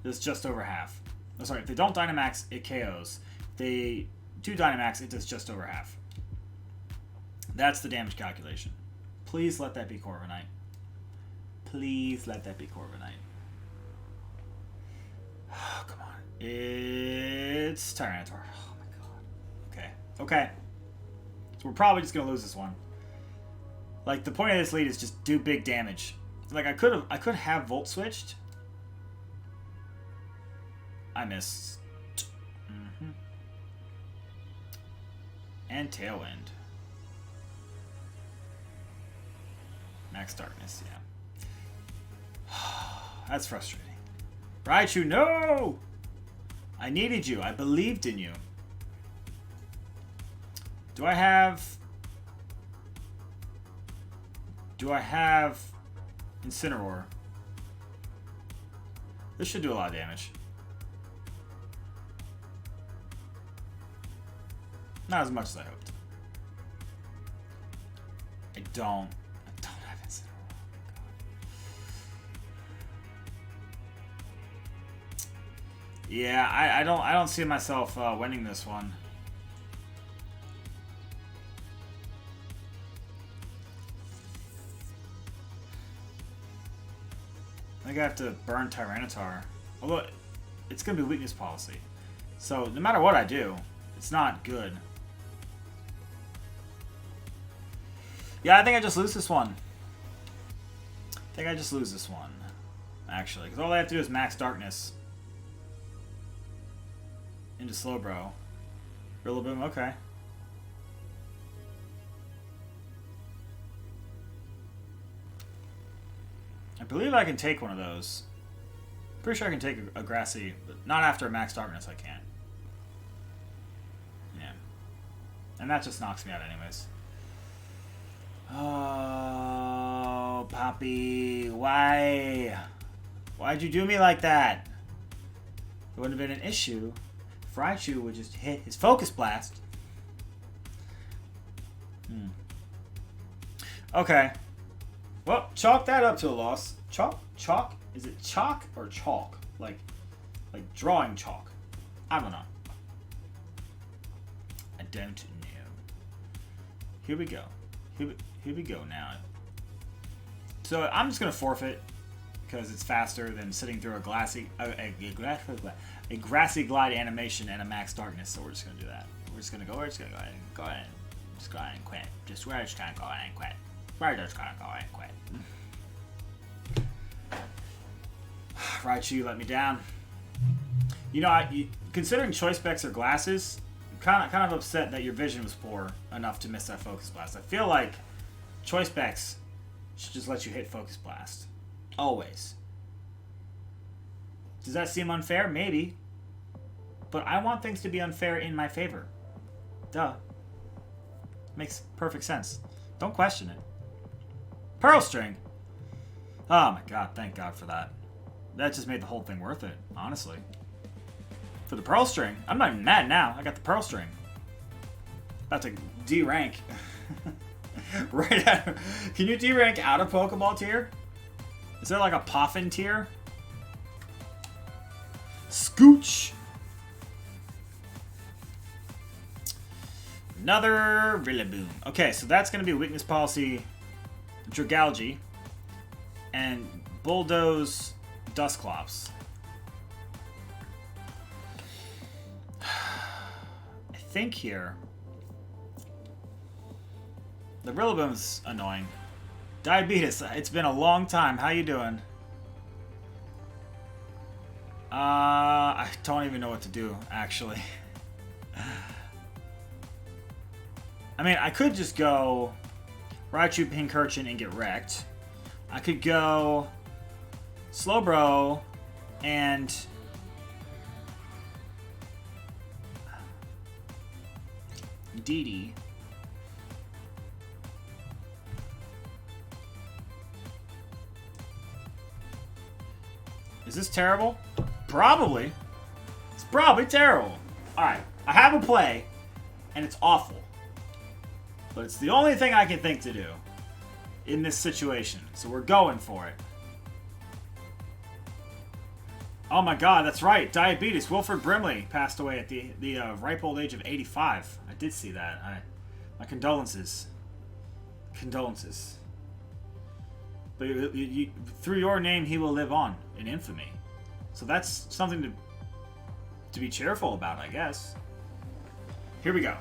This is just over half. Oh, sorry, if they don't Dynamax, it KOs. If they do Dynamax, it does just over half. That's the damage calculation. Please let that be Corviknight. Please let that be Corviknight. Oh, come on. It's Tyranitar. Oh my god. Okay. Okay. So we're probably just gonna lose this one. Like, the point of this lead is just do big damage. Like, I could have Volt switched. I missed. And Tailwind. Max Darkness, yeah. That's frustrating. Raichu, no! I needed you. I believed in you. Do I have Incineroar? This should do a lot of damage. Not as much as I hoped. I don't have Incineroar. Yeah, I don't see myself winning this one. I think I have to burn Tyranitar. Although, it's going to be weakness policy. So, no matter what I do, it's not good. Yeah, I think I just lose this one. Actually. Because all I have to do is Max Darkness. Into Slowbro. Rillaboom, okay. I believe I can take one of those. Pretty sure I can take a Grassy, but not after a Max Darkness I can't. Yeah. And that just knocks me out anyways. Oh, Poppy, why? Why'd you do me like that? It wouldn't have been an issue if Raichu would just hit his Focus Blast. Okay. Well, chalk that up to a loss. Chalk? Is it chalk or chalk? Like drawing chalk. I don't know. I don't know. Here we go. Here we go now. So I'm just gonna forfeit because it's faster than sitting through a grassy glide animation and a Max Darkness. So we're just gonna do that. We're just gonna go ahead and just go ahead and quit. We're just gonna go ahead and quit. We're just gonna go ahead and quit. Raichu let me down. You know, considering Choice Specs are glasses, I'm kind of upset that your vision was poor enough to miss that Focus Blast. I feel like Choice Specs should just let you hit Focus Blast. Always. Does that seem unfair? Maybe. But I want things to be unfair in my favor. Duh. Makes perfect sense. Don't question it. Pearl String. Oh my god, thank god for that. That just made the whole thing worth it, honestly. For the Pearl String. I'm not even mad now. I got the Pearl String. About to D-rank. Right out. Can you D-rank out of Pokeball tier? Is there like a Poffin tier? Scooch! Another Rillaboom. Okay, so that's going to be weakness policy Dragalge and Bulldoze Dusclops. I think here the Rillaboom's annoying. Diabetes, it's been a long time. How you doing? I don't even know what to do, actually. I mean, I could just go Raichu, Pincurchin, and get wrecked. I could go Slowbro and Dee. Is this terrible? Probably. It's probably terrible. Alright, I have a play, and it's awful. But it's the only thing I can think to do in this situation. So we're going for it. Oh my god, that's right. Diabetes. Wilford Brimley passed away at the ripe old age of 85. I did see that. My condolences. Condolences. But through your name, he will live on in infamy. So that's something to be cheerful about, I guess. Here we go.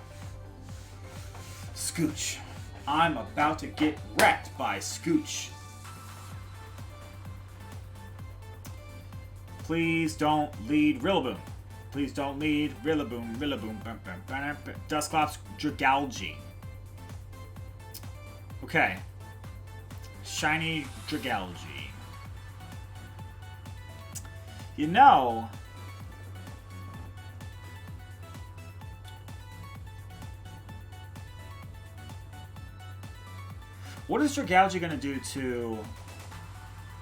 Scooch. I'm about to get wrecked by Scooch. Please don't lead Rillaboom. Please don't lead Rillaboom. Rillaboom. Dusclops Dragalge. Okay. Shiny Dragalge. You know... What is Dragalge going to do to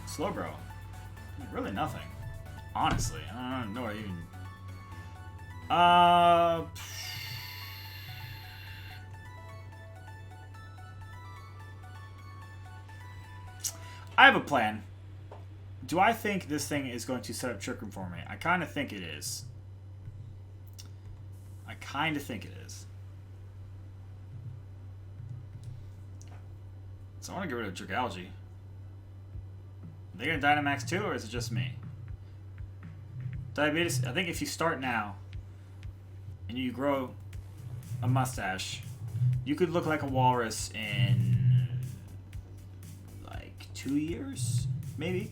Slowbro? Really nothing. Honestly. I don't know what even... I have a plan. Do I think this thing is going to set up Trick Room for me? I kind of think it is. I kind of think it is. So I want to get rid of Dragalge. Are they going to Dynamax too, or is it just me? Diabetes, I think if you start now and you grow a mustache, you could look like a walrus in like 2 years, maybe.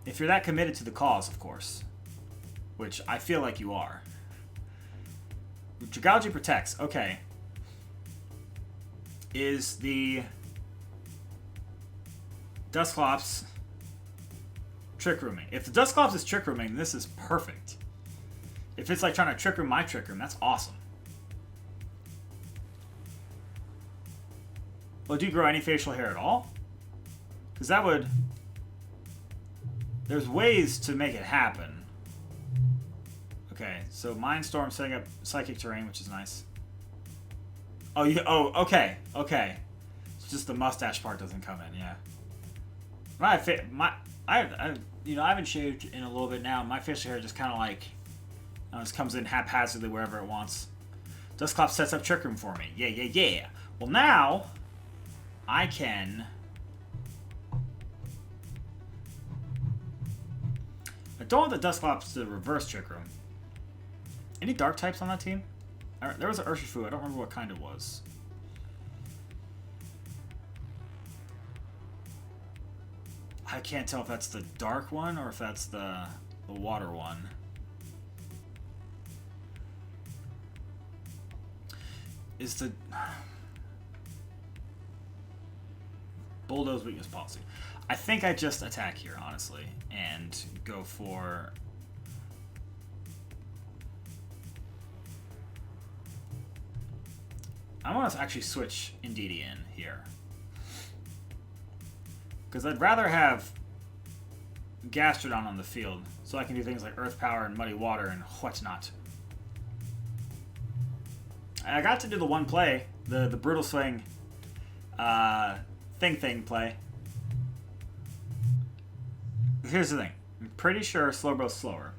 If you're that committed to the cause, of course. Which I feel like you are. Dragalge protects. Okay. Is the Dusclops Trick Rooming? If the Dusclops is Trick Rooming, this is perfect. If it's like trying to Trick Room my Trick Room, that's awesome. Well, do you grow any facial hair at all? Because that would... There's ways to make it happen. Okay, so Mindstorm setting up Psychic Terrain, which is nice. Oh, okay, okay. It's just the mustache part doesn't come in, yeah. I haven't shaved in a little bit now. My facial hair just kind of like, just comes in haphazardly wherever it wants. Dusclops sets up Trick Room for me. Yeah, yeah, yeah. Well, now I can. I don't want the Dusclops to reverse Trick Room. Any dark types on that team? There was an Urshifu. I don't remember what kind it was. I can't tell if that's the dark one or if that's the water one. Is the Bulldoze weakness policy? I think I just attack here, honestly, and go for... I want to actually switch Indeedee in here. Because I'd rather have Gastrodon on the field so I can do things like Earth Power and Muddy Water and whatnot. I got to do the one play, the Brutal Swing thing play. Here's the thing. I'm pretty sure Slowbro's slower.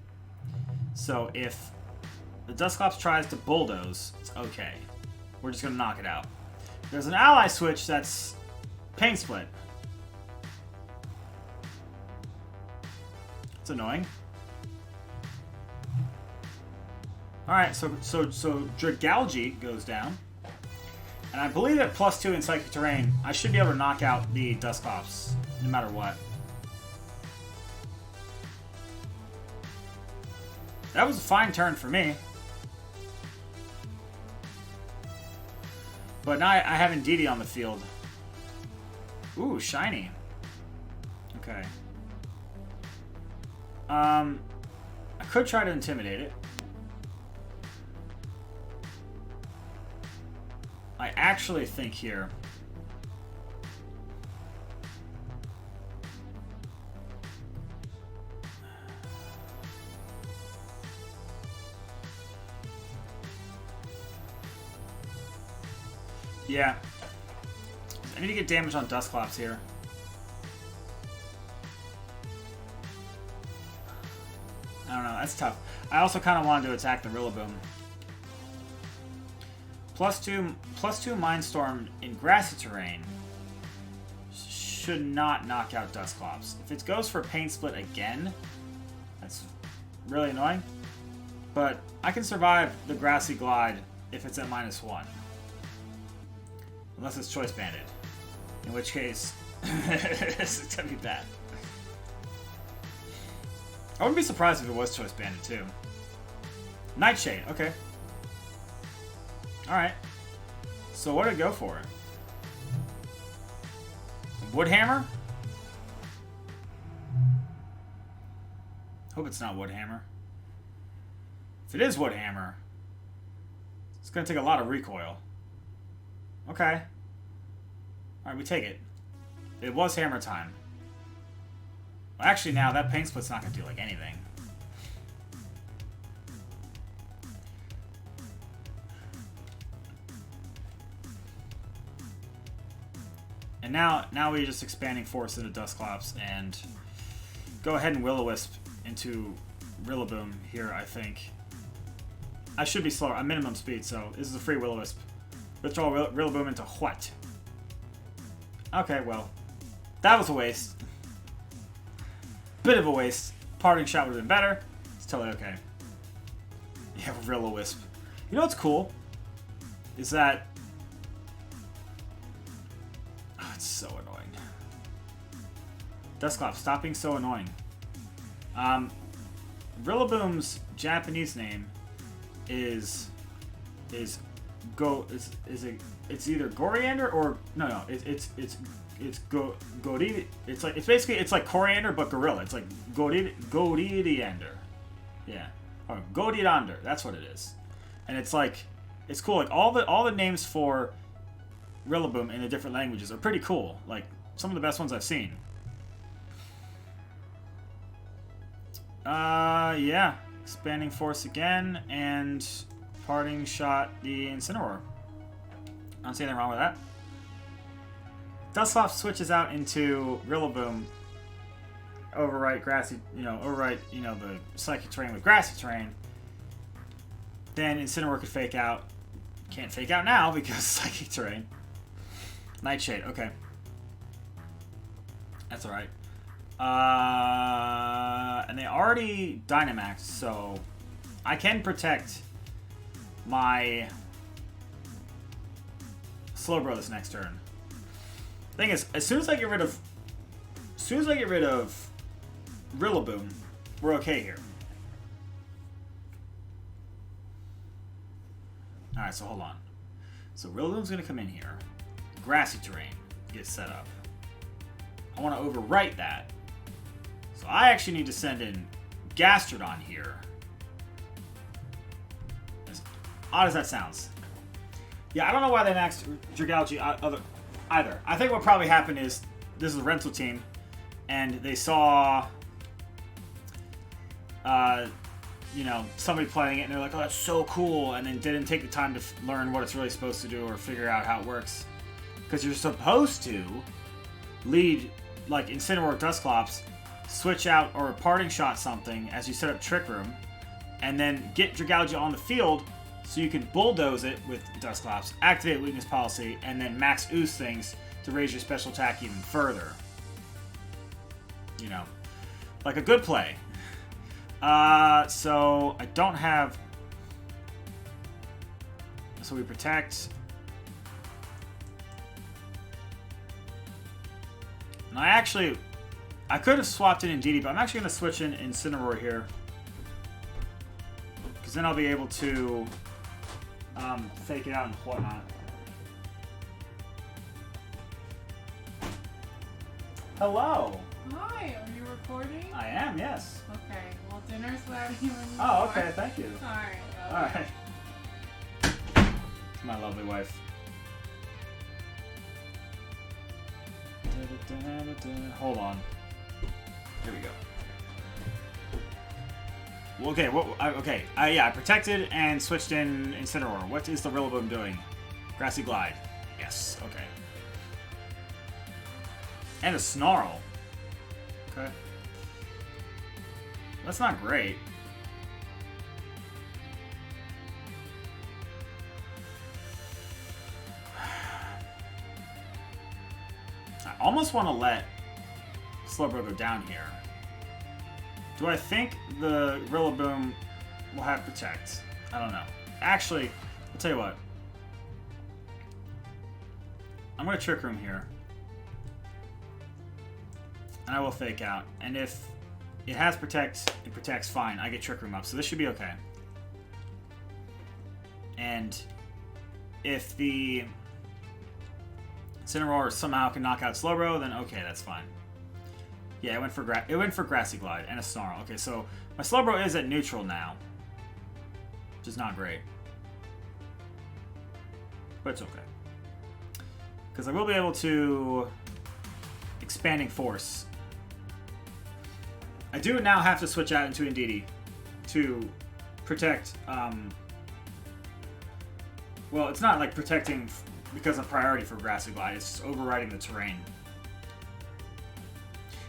So if the Dusclops tries to Bulldoze, it's okay. We're just going to knock it out. There's an ally switch that's Pain Split. It's annoying. Alright, so Dragalge goes down. And I believe at +2 in Psychic Terrain, I should be able to knock out the Dusclops, no matter what. That was a fine turn for me. But now I have Indeedee on the field. Ooh, shiny. Okay. I could try to intimidate it. I actually think here... Yeah. I need to get damage on Dusclops here. I don't know, that's tough. I also kind of wanted to attack the Rillaboom. +2 Mindstorm in grassy terrain should not knock out Dusclops. If it goes for Pain Split again, that's really annoying. But I can survive the Grassy Glide if it's at -1. Unless it's Choice Banded. In which case, it's gonna be bad. I wouldn't be surprised if it was Choice Banded too. Nightshade, okay. Alright. So what did it go for? Woodhammer? Hope it's not Woodhammer. If it is Woodhammer, it's gonna take a lot of recoil. Okay. Alright, we take it. It was Hammer Time. Well, actually, now that Pain Split's not going to do, like, anything. And now we're just expanding Force into Dusclops and go ahead and Will-O-Wisp into Rillaboom here, I think. I should be slower. I'm minimum speed, so this is a free Will-O-Wisp. Withdraw Rillaboom into what? Okay, well, that was a waste. Bit of a waste. Parting Shot would have been better. It's totally okay. Yeah, Will-O-Wisp. You know what's cool? Is that... Oh, it's so annoying. Dusclops, stop being so annoying. Rillaboom's Japanese name is either Coriander or it's Goridi. It's like coriander but gorilla. It's like Goridiander. Yeah. Or Goridander. That's what it is. And it's like it's cool. Like all the names for Rillaboom in the different languages are pretty cool. Like some of the best ones I've seen. Yeah. Expanding Force again and Parting Shot the Incineroar. I don't see anything wrong with that. Dusclops switches out into Rillaboom. Overwrite the Psychic Terrain with Grassy Terrain. Then Incineroar could fake out. Can't fake out now because Psychic Terrain. Nightshade, okay. That's alright. And they already Dynamaxed, so I can protect my Slowbro this next turn. Thing is, as soon as I get rid of Rillaboom, we're okay here. Alright, so hold on. So Rillaboom's gonna come in here. Grassy Terrain gets set up. I want to overwrite that. So I actually need to send in Gastrodon here. As odd as that sounds. Yeah, I don't know why they maxed Dragalge either. I think what probably happened is this is a rental team, and they saw, somebody playing it, and they're like, "Oh, that's so cool," and then didn't take the time to learn what it's really supposed to do or figure out how it works. Because you're supposed to lead, like Incineroar, Dusclops, switch out or Parting Shot something as you set up Trick Room, and then get Dragalge on the field so you can bulldoze it with Dusclops, activate Weakness Policy, and then max ooze things to raise your special attack even further. You know, like a good play. So I don't have... So we protect... And I could have swapped in Indeedee, but I'm actually going to switch in Incineroar here. Because then I'll be able to fake it out and whatnot. Hello! Hi, are you recording? I am, yes. Okay, well dinner's ready when you Oh, are. okay, thank you. Alright. Alright. My lovely wife. Hold on. Here we go. Well, okay, yeah, I protected and switched in Incineroar. What is the Rillaboom doing? Grassy Glide. Yes, okay. And a Snarl. Okay. That's not great. I almost want to let Slowbro go down here. Do I think the Rillaboom will have Protect? I don't know. Actually, I'll tell you what. I'm going to Trick Room here. And I will Fake Out. And if it has Protect, it protects fine. I get Trick Room up, so this should be okay. And if the Incineroar somehow can knock out Slowbro, then okay, that's fine. Yeah, it went for Grassy Glide and a Snarl. Okay, so my Slowbro is at neutral now, which is not great, but it's okay because I will be able to Expanding Force. I do now have to switch out into Indeedee to protect. Well, it's not like protecting because of priority for Grassy Glide. It's just overriding the terrain.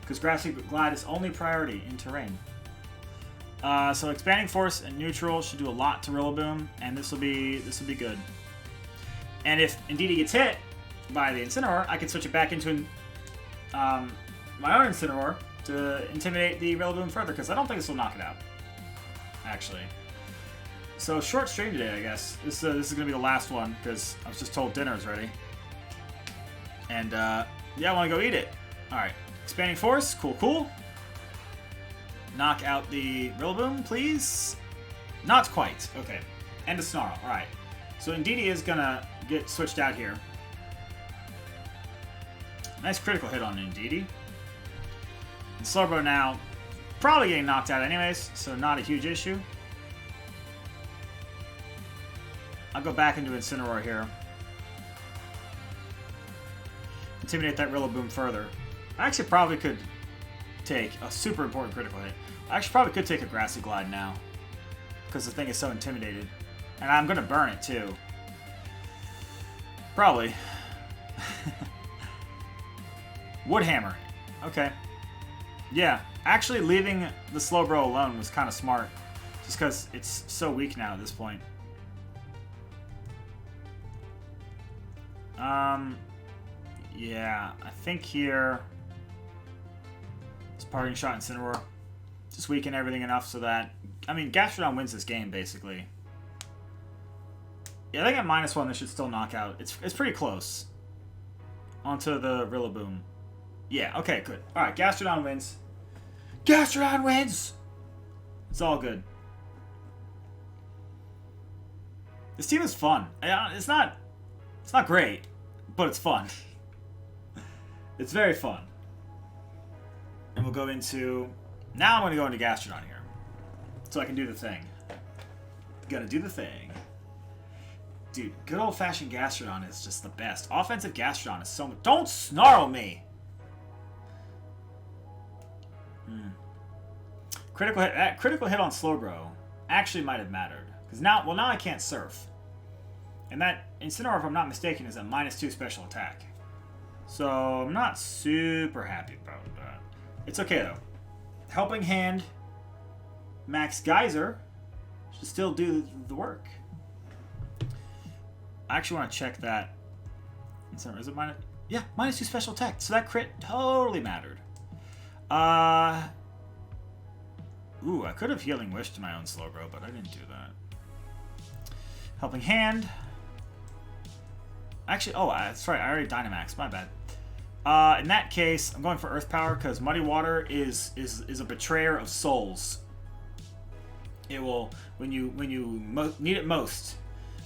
Because Grassy Glide is only priority in terrain. So Expanding Force and neutral should do a lot to Rillaboom, and this will be good. And if Indeedee gets hit by the Incineroar, I can switch it back into my own Incineroar to intimidate the Rillaboom further, because I don't think this will knock it out, actually. So short stream today, I guess. This is going to be the last one, because I was just told dinner's ready. And yeah, I want to go eat it. Alright. Expanding Force, cool. Knock out the Rillaboom, please. Not quite. Okay. And a Snarl. Alright. So Indeedee is gonna get switched out here. Nice critical hit on Indeedee. And Slowbro now probably getting knocked out anyways, so not a huge issue. I'll go back into Incineroar here. Intimidate that Rillaboom further. I actually probably could take a super important critical hit. I actually probably could take a Grassy Glide now, because the thing is so intimidated. And I'm going to burn it too. Probably. Woodhammer. Okay. Yeah, actually leaving the Slowbro alone was kind of smart, just because it's so weak now at this point. Yeah, I think here it's Parting Shot Incineroar. Just weaken everything enough so that, I mean, Gastrodon wins this game basically. Yeah, I think at -1 this should still knock out. It's pretty close. Onto the Rillaboom. Yeah, okay, good. Alright, Gastrodon wins. Gastrodon wins! It's all good. This team is fun. It's not great, but it's fun. It's very fun. And we'll go into... Now I'm going to go into Gastrodon here. So I can do the thing. Gotta do the thing. Dude, good old-fashioned Gastrodon is just the best. Offensive Gastrodon is so much... Don't snarl me! Critical hit. That critical hit on Slowbro actually might have mattered. Because now I can't Surf. And that Incineroar, if I'm not mistaken, is a -2 special attack. So I'm not super happy about that. It's okay though. Helping Hand, Max Geyser should still do the work. I actually want to check that. Is it minus? Yeah, -2 special attack. So that crit totally mattered. Ooh, I could have Healing Wish to my own Slowbro, but I didn't do that. Helping Hand. Actually, oh, that's right. I already Dynamax. My bad. In that case, I'm going for Earth Power because Muddy Water is a betrayer of souls. It will, when you need it most,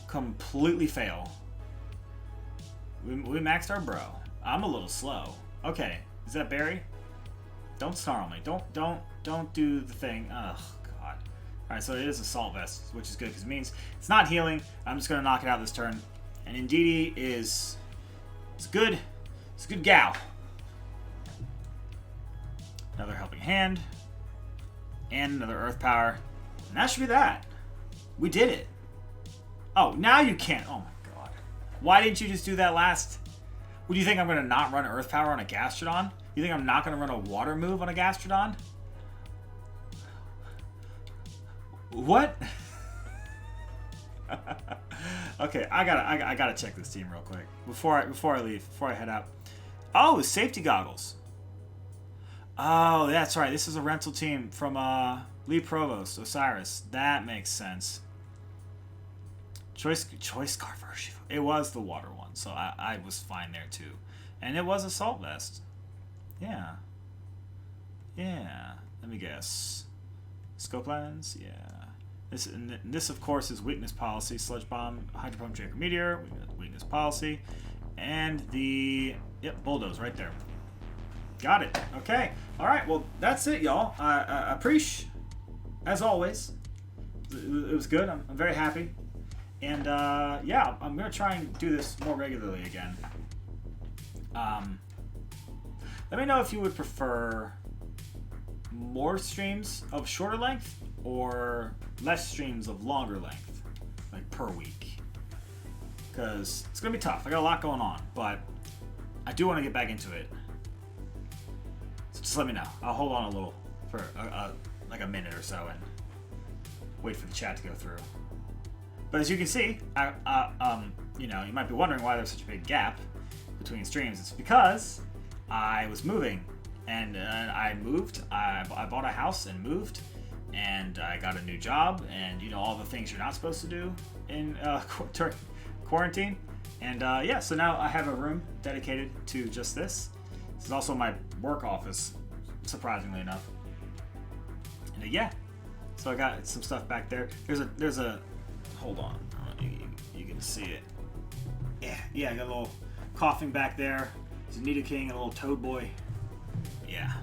completely fail. We maxed our bro. I'm a little slow. Okay, is that Barry? Don't snarl me. Don't do the thing. Ugh, God. All right, so it is Assault Vest, which is good because it means it's not healing. I'm just gonna knock it out this turn. And Indeedee is good. It's a good gal. Another helping hand. And another earth power. And that should be that. We did it. Oh, now you can't. Oh my god. Why didn't you just do that last? Would you think I'm going to not run earth power on a Gastrodon? You think I'm not going to run a water move on a Gastrodon? What? Okay, I gotta check this team real quick before I leave, before I head out. Oh, safety goggles. Oh, that's right. This is a rental team from Lee Provost, Osiris. That makes sense. Choice scarf. It was the water one, so I was fine there too, and it was assault vest. Yeah. Yeah. Let me guess. Scope lens. Yeah. This of course is weakness policy. Sludge bomb, hydro pump, Draco meteor. Weakness policy, and the bulldoze right there. Got it. Okay. All right. Well, that's it, y'all. I appreciate, as always. It was good. I'm very happy, and yeah, I'm gonna try and do this more regularly again. Let me know if you would prefer more streams of shorter length or less streams of longer length, like per week, because it's gonna be tough. I got a lot going on, but I do want to get back into it. So just let me know. I'll hold on a little for like a minute or so and wait for the chat to go through. But as you can see, you know, you might be wondering why there's such a big gap between streams. It's because I was moving, and I moved. I bought a house and moved, and I got a new job, and you know, all the things you're not supposed to do in during quarantine. And yeah, so now I have a room dedicated to just this. This is also my work office, surprisingly enough. And yeah, so I got some stuff back there. There's a hold on, you can see it. Yeah, I got a little coughing back there. There's a Nido King and a little Toad Boy. Yeah.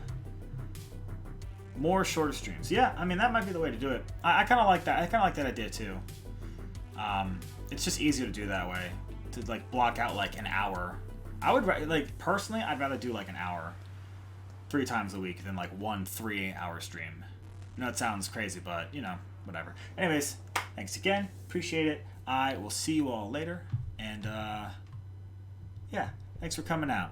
More shorter streams. Yeah, I mean, that might be the way to do it. I kind of like that. I kind of like that idea too. It's just easier to do that way. To like block out like an hour. I would like personally, I'd rather do like an hour 3 times a week than like 1 3-hour stream. I know it sounds crazy, but you know, whatever. Anyways, thanks again. Appreciate it. I will see you all later. And yeah, thanks for coming out.